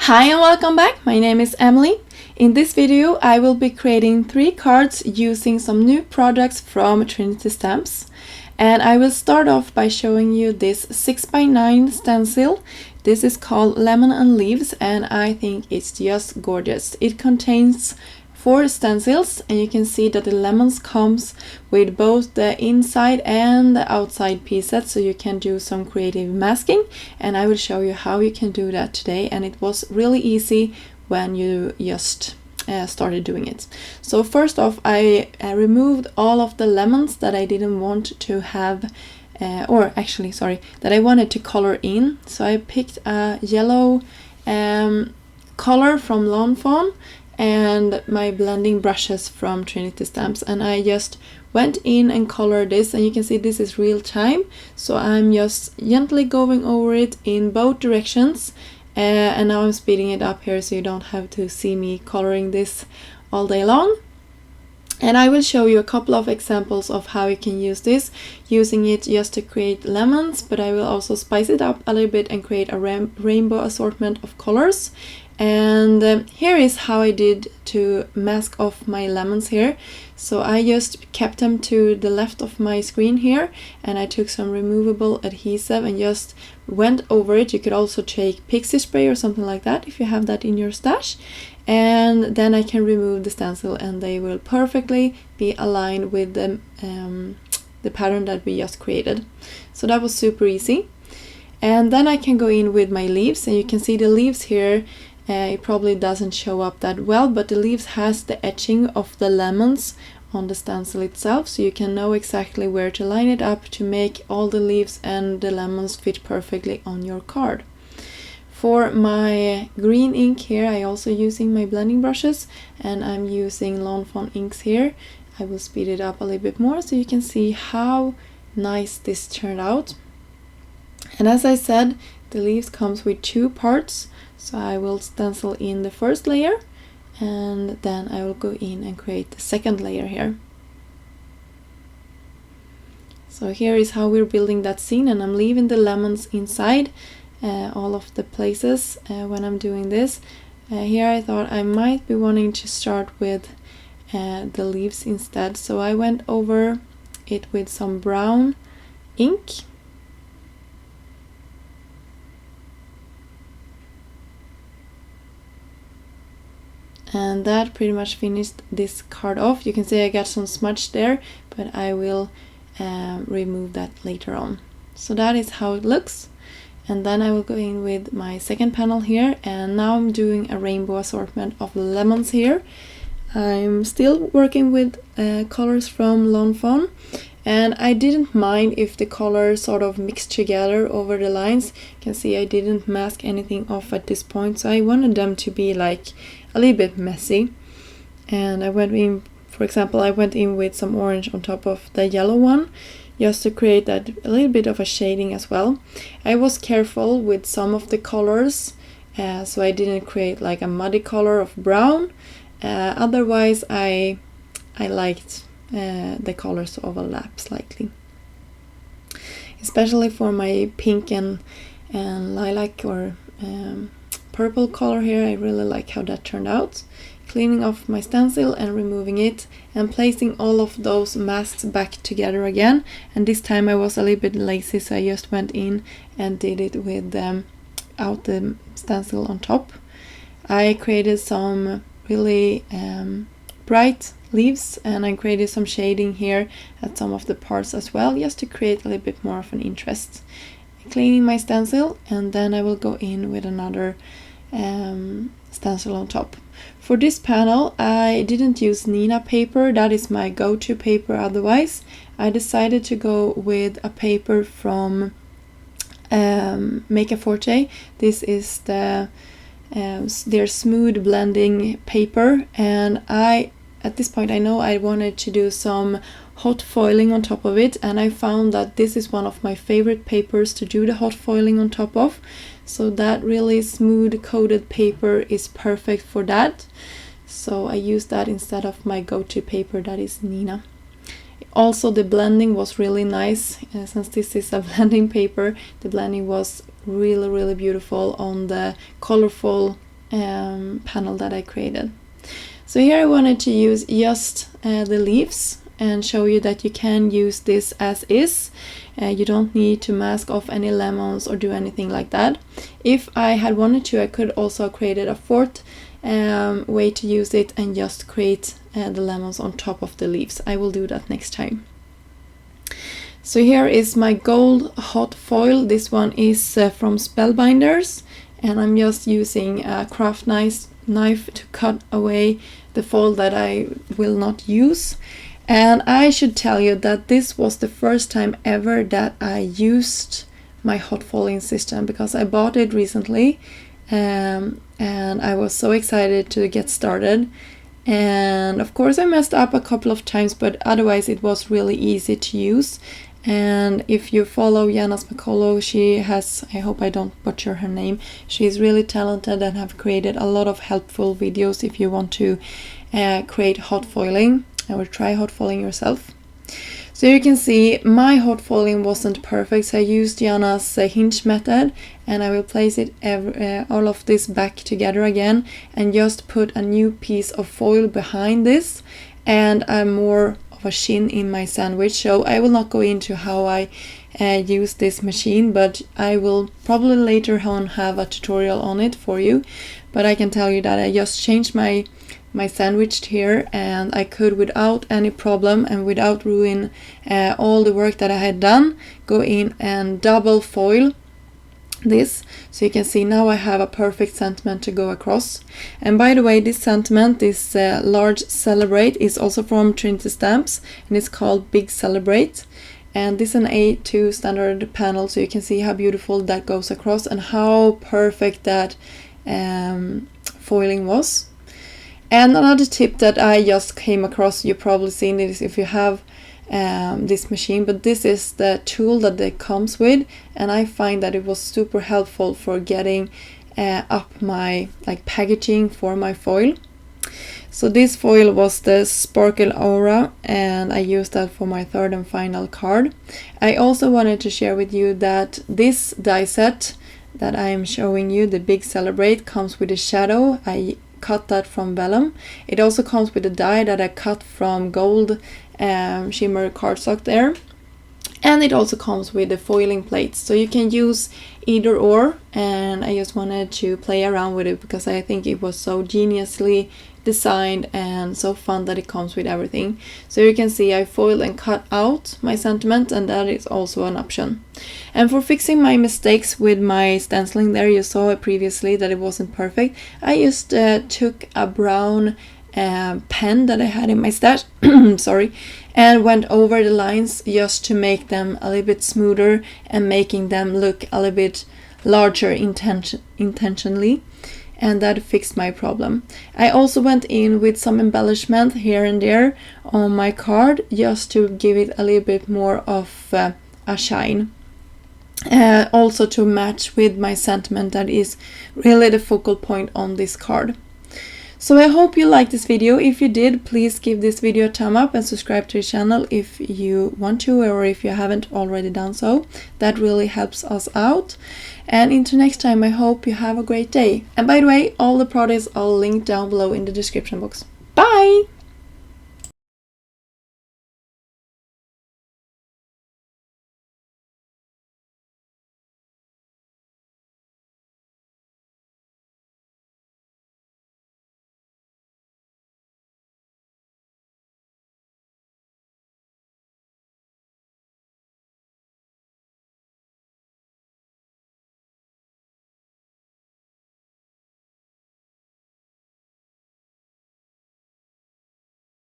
Hi and welcome back, my name is Emily. In this video I will be creating 3 cards using some new products from Trinity Stamps. And I will start off by showing you this 6x9 stencil. This is called Lemon and Leaves and I think it's just gorgeous. It contains 4 stencils and you can see that the lemons comes with both the inside and the outside pieces, so you can do some creative masking, and I will show you how you can do that today, and it was really easy when you just started doing it. So first off, I removed all of the lemons that I didn't want to have that I wanted to color in. So I picked a yellow color from Lawn Fawn and my blending brushes from Trinity Stamps, and I just went in and colored this, and you can see this is real time, so I'm just gently going over it in both directions, and now I'm speeding it up here so you don't have to see me coloring this all day long. And I will show you a couple of examples of how you can use this, using it just to create lemons, but I will also spice it up a little bit and create a rainbow assortment of colors. And here is how I did to mask off my lemons here. So I just kept them to the left of my screen here, and I took some removable adhesive and just went over it. You could also take pixie spray or something like that if you have that in your stash. And then I can remove the stencil and they will perfectly be aligned with the pattern that we just created. So that was super easy. And then I can go in with my leaves, and you can see the leaves here. It probably doesn't show up that well, but the leaves has the etching of the lemons on the stencil itself, so you can know exactly where to line it up to make all the leaves and the lemons fit perfectly on your card. For my green ink here, I also using my blending brushes, and I'm using Lawn Fawn inks here. I will speed it up a little bit more so you can see how nice this turned out. And as I said, the leaves comes with 2 parts. So I will stencil in the first layer, and then I will go in and create the second layer here. So here is how we're building that scene, and I'm leaving the lemons inside all of the places when I'm doing this. Here I thought I might be wanting to start with the leaves instead, so I went over it with some brown ink. And that pretty much finished this card off. You can see I got some smudge there, but I will remove that later on. So that is how it looks. And then I will go in with my second panel here, and now I'm doing a rainbow assortment of lemons here. I'm still working with colors from Lawn Fawn, and I didn't mind if the colors sort of mixed together over the lines. You can see I didn't mask anything off at this point, so I wanted them to be like a little bit messy. And I went in, for example, I went in with some orange on top of the yellow one, just to create that a little bit of a shading as well. I was careful with some of the colors, so I didn't create like a muddy color of brown. Otherwise I liked the colors to overlap slightly. Especially for my pink and lilac or purple color here, I really like how that turned out. Cleaning off my stencil and removing it and placing all of those masks back together again. And this time I was a little bit lazy, so I just went in and did it with out the stencil on top. I created some really bright leaves, and I created some shading here at some of the parts as well, just to create a little bit more of an interest. Cleaning my stencil, and then I will go in with another stencil on top. For this panel I didn't use Nina paper, that is my go-to paper. Otherwise I decided to go with a paper from Make a Forte. This is their smooth blending paper, and at this point I know I wanted to do some hot foiling on top of it, and I found that this is one of my favorite papers to do the hot foiling on top of. So that really smooth coated paper is perfect for that. So I used that instead of my go-to paper, that is Nina. Also the blending was really nice, since this is a blending paper. The blending was really beautiful on the colorful panel that I created. So here I wanted to use just the leaves and show you that you can use this as is. You don't need to mask off any lemons or do anything like that. If I had wanted to, I could also have created a fourth way to use it and just create the lemons on top of the leaves. I will do that next time. So here is my gold hot foil. This one is from Spellbinders, and I'm just using a craft knife to cut away the foil that I will not use. And I should tell you that this was the first time ever that I used my hot foiling system, because I bought it recently and I was so excited to get started. And of course I messed up a couple of times, but otherwise it was really easy to use. And if you follow Janas McCullough, she has, I hope I don't butcher her name, she's really talented and have created a lot of helpful videos if you want to create hot foiling or try hot foiling yourself. So you can see my hot foiling wasn't perfect, so I used Jana's hinge method, and I will place it all of this back together again and just put a new piece of foil behind this and more of a sheen in my sandwich. So I will not go into how I use this machine, but I will probably later on have a tutorial on it for you. But I can tell you that I just changed my sandwich here, and I could without any problem and without ruin all the work that I had done, go in and double foil this. So you can see now I have a perfect sentiment to go across. And by the way, this sentiment, this large Celebrate, is also from Trinity Stamps, and it's called Big Celebrate. And this is an A2 standard panel, so you can see how beautiful that goes across and how perfect that foiling was. And another tip that I just came across, you've probably seen this if you have this machine, but this is the tool that it comes with, and I find that it was super helpful for getting up my packaging for my foil. So this foil was the Sparkle Aura, and I used that for my third and final card. I also wanted to share with you that this die set that I am showing you, the Big Celebrate, comes with a shadow. I cut that from vellum. It also comes with a die that I cut from gold shimmer cardstock there, and it also comes with the foiling plates, so you can use either or. And I just wanted to play around with it because I think it was so geniusly designed and so fun that it comes with everything. So you can see I foiled and cut out my sentiment, and that is also an option. And for fixing my mistakes with my stenciling there, you saw previously that it wasn't perfect. I just took a brown pen that I had in my stash sorry, and went over the lines just to make them a little bit smoother and making them look a little bit larger intentionally, and that fixed my problem. I also went in with some embellishment here and there on my card just to give it a little bit more of a shine. Also to match with my sentiment that is really the focal point on this card. So I hope you liked this video. If you did, please give this video a thumb up and subscribe to the channel if you want to, or if you haven't already done so. That really helps us out. And until next time, I hope you have a great day. And by the way, all the products are linked down below in the description box. Bye!